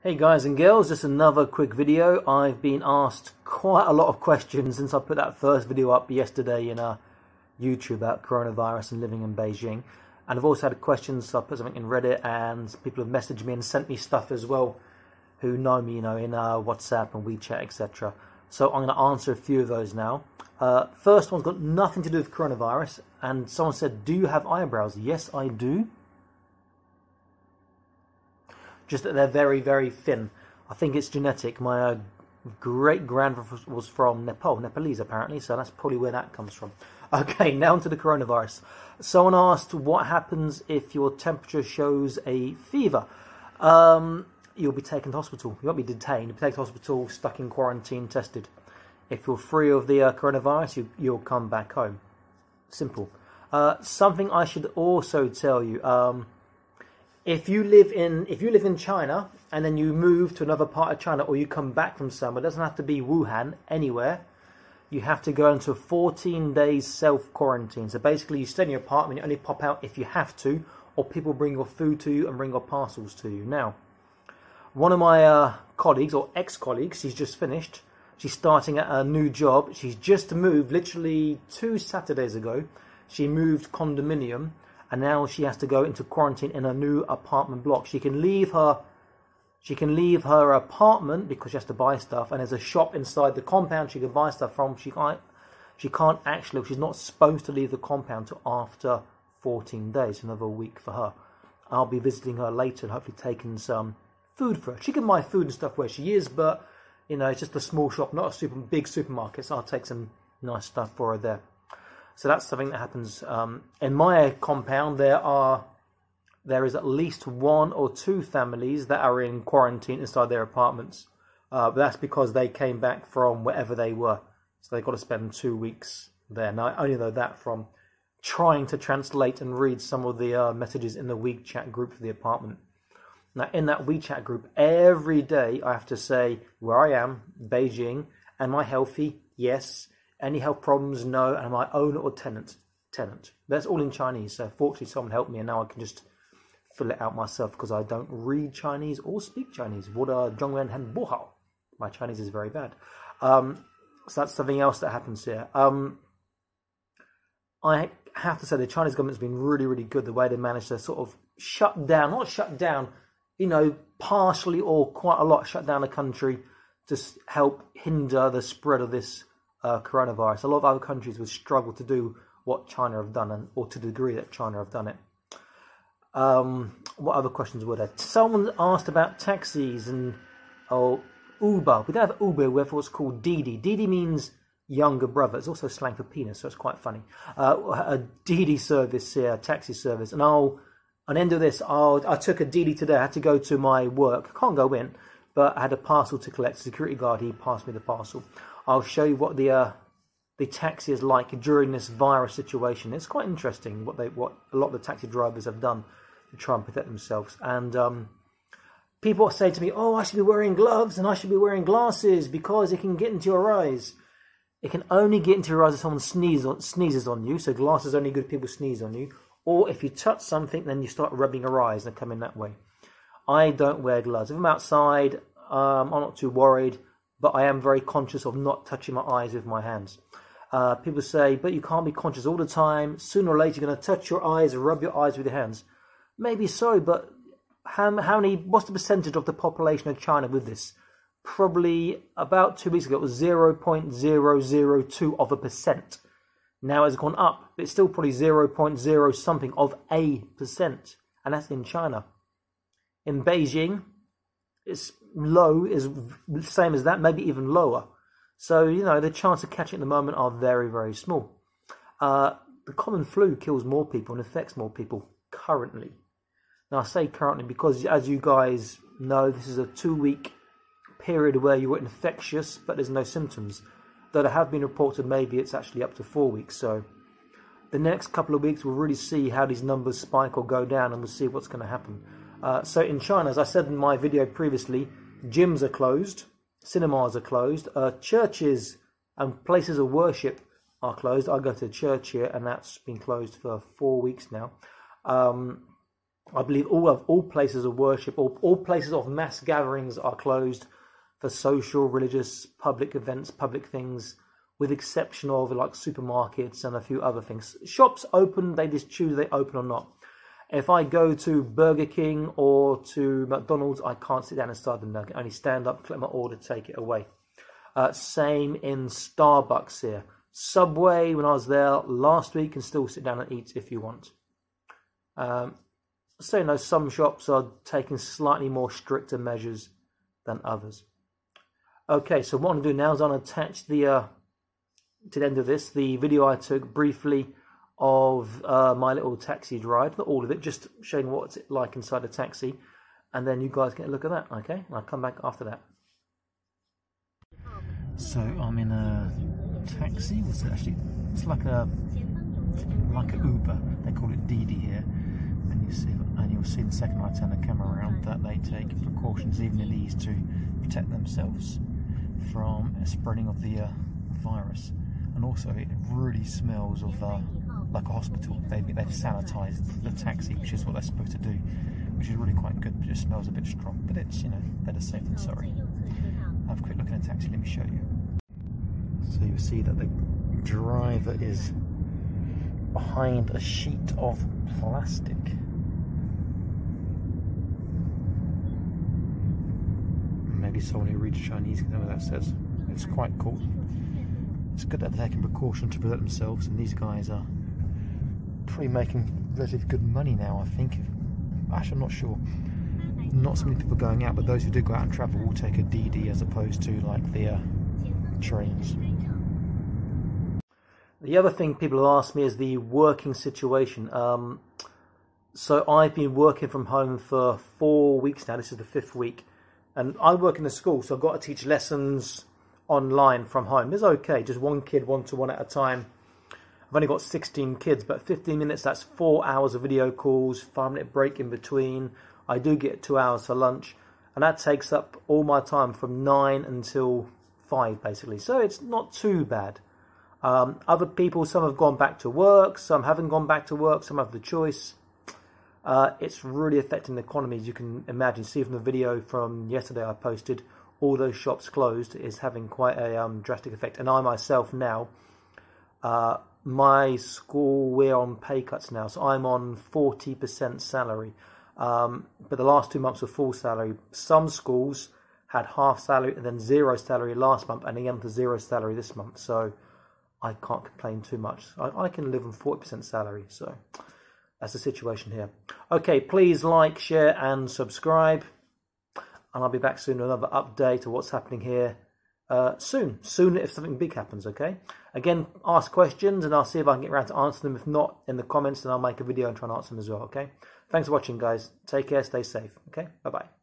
Hey guys and girls, just another quick video. I've been asked quite a lot of questions since I put that first video up yesterday in YouTube about coronavirus and living in Beijing. And I've also had questions, so I put something in Reddit and people have messaged me and sent me stuff as well who know me, in WhatsApp and WeChat, etc. So I'm going to answer a few of those now. First one's got nothing to do with coronavirus, and someone said, do you have eyebrows? Yes, I do. Just that they're very, very thin. I think it's genetic. My great-grandfather was from Nepal, Nepalese apparently, so that's probably where that comes from. Okay, now onto the coronavirus. Someone asked what happens if your temperature shows a fever. You'll be taken to hospital. You won't be detained. You'll be taken to hospital, stuck in quarantine, tested. If you're free of the coronavirus, you'll come back home. Simple. Something I should also tell you. If you live in China and then you move to another part of China, or you come back from somewhere, it doesn't have to be Wuhan, anywhere, you have to go into a 14 days self-quarantine. So basically you stay in your apartment, you only pop out if you have to, or people bring your food to you and bring your parcels to you. Now, one of my colleagues, or ex-colleagues, she's just finished, she's starting at a new job, she's just moved, literally 2 Saturdays ago, she moved condominium, and now she has to go into quarantine in a new apartment block. She can leave her apartment because she has to buy stuff, and there's a shop inside the compound she can buy stuff from. She can't actually, she's not supposed to leave the compound till after 14 days, another week for her. I'll be visiting her later and hopefully taking some food for her. She can buy food and stuff where she is, but it's just a small shop, not a big supermarket, so I'll take some nice stuff for her there. So that's something that happens. In my compound, there is at least 1 or 2 families that are in quarantine inside their apartments. But that's because they came back from wherever they were. So they've got to spend 2 weeks there. Now, I only know that from trying to translate and read some of the messages in the WeChat group for the apartment. Now, in that WeChat group, every day I have to say where I am, Beijing, am I healthy? Yes. Any health problems? No. And am I owner or tenant? Tenant. That's all in Chinese. So fortunately someone helped me and now I can just fill it out myself because I don't read Chinese or speak Chinese. My Chinese is very bad. So that's something else that happens here. I have to say the Chinese government's been really, really good the way they managed to sort of not shut down, partially or quite a lot shut down the country to help hinder the spread of this coronavirus. A lot of other countries would struggle to do what China have done, or to the degree that China have done it. What other questions were there? Someone asked about taxis and Uber. We don't have Uber, we have what's called Didi. Didi means younger brother. It's also slang for penis, so it's quite funny. A Didi service here, taxi service. And on the end of this, I took a Didi today. I had to go to my work. I can't go in, but I had a parcel to collect. Security guard, he passed me the parcel. I'll show you what the taxi is like during this virus situation. It's quite interesting what a lot of the taxi drivers have done to try and protect themselves. And people say to me, "Oh, I should be wearing gloves and I should be wearing glasses because it can get into your eyes." It can only get into your eyes if someone sneezes on you. So glasses are only good if people sneeze on you. Or if you touch something, then you start rubbing your eyes and they come in that way. I don't wear gloves. If I'm outside, I'm not too worried. But I am very conscious of not touching my eyes with my hands. People say, but you can't be conscious all the time. Sooner or later, you're going to touch your eyes and rub your eyes with your hands. Maybe so, but what's the percentage of the population of China with this? Probably about 2 weeks ago, it was 0.002 of a percent. Now it's gone up. It's still probably 0.0 something of a percent. And that's in China. In Beijing, it's low, is the same as that, maybe even lower. So, the chance of catching it at the moment are very, very small. The common flu kills more people and affects more people currently. Now, I say currently because, as you guys know, this is a 2-week period where you were infectious, but there's no symptoms. Though there have been reported maybe it's actually up to 4 weeks. So the next couple of weeks we'll really see how these numbers spike or go down, and we'll see what's going to happen. So in China, as I said in my video previously, gyms are closed, cinemas are closed, churches and places of worship are closed. I go to church here and that's been closed for 4 weeks now. I believe all places of worship, all places of mass gatherings are closed for social, religious, public events, public things, with exception of like supermarkets and a few other things. Shops open, they just choose they open or not. If I go to Burger King or to McDonald's, I can't sit down inside the nugget. I only stand up, collect my order, take it away. Same in Starbucks here. Subway, when I was there last week, can still sit down and eat if you want. So, you know, some shops are taking slightly more stricter measures than others. Okay, so what I'm going to do now is I'm going to attach to the end of this, the video I took briefly of my little taxi ride, not all of it, just showing what it's like inside a taxi, and then you guys get a look at that, okay? And I'll come back after that. So I'm in a taxi. What's it actually? It's like a Uber. They call it Didi here. And you'll see the second I turn the camera around that they take precautions, even in these, to protect themselves from spreading of the virus. And also, it really smells of like a hospital. They've sanitized the taxi, which is what they're supposed to do, which is really quite good. But it just smells a bit strong. But it's, you know, better safe than sorry. Have a quick look at the taxi. Let me show you. So you'll see that the driver is behind a sheet of plastic. Maybe someone who reads Chinese can know what that says. It's quite cool. It's good that they're taking precaution to protect themselves, and these guys are probably making relatively good money now, I think. Actually, I'm not sure. Not so many people going out, but those who do go out and travel will take a DD as opposed to like the trains. The other thing people have asked me is the working situation. So I've been working from home for 4 weeks now. This is the 5th week. And I work in a school, so I've got to teach lessons online from home. It's okay, just one kid, one-to-one at a time. I've only got 16 kids, but 15 minutes, that's 4 hours of video calls, 5-minute break in between. I do get 2 hours for lunch, and that takes up all my time from 9 until 5, basically. So it's not too bad. Other people, some have gone back to work, some haven't gone back to work, some have the choice. It's really affecting the economy, as you can imagine. See from the video from yesterday I posted, all those shops closed is having quite a drastic effect. And I myself now, my school, we're on pay cuts now, so I'm on 40% salary. But the last 2 months were full salary. Some schools had half salary and then 0 salary last month, and again to 0 salary this month. So I can't complain too much. I can live on 40% salary, so that's the situation here. Okay, please like, share and subscribe, and I'll be back soon with another update of what's happening here soon if something big happens. Okay, again, ask questions and I'll see if I can get around to answer them. If not, in the comments, then I'll make a video and try and answer them as well. Okay, thanks for watching, guys. Take care, stay safe. Okay, bye bye.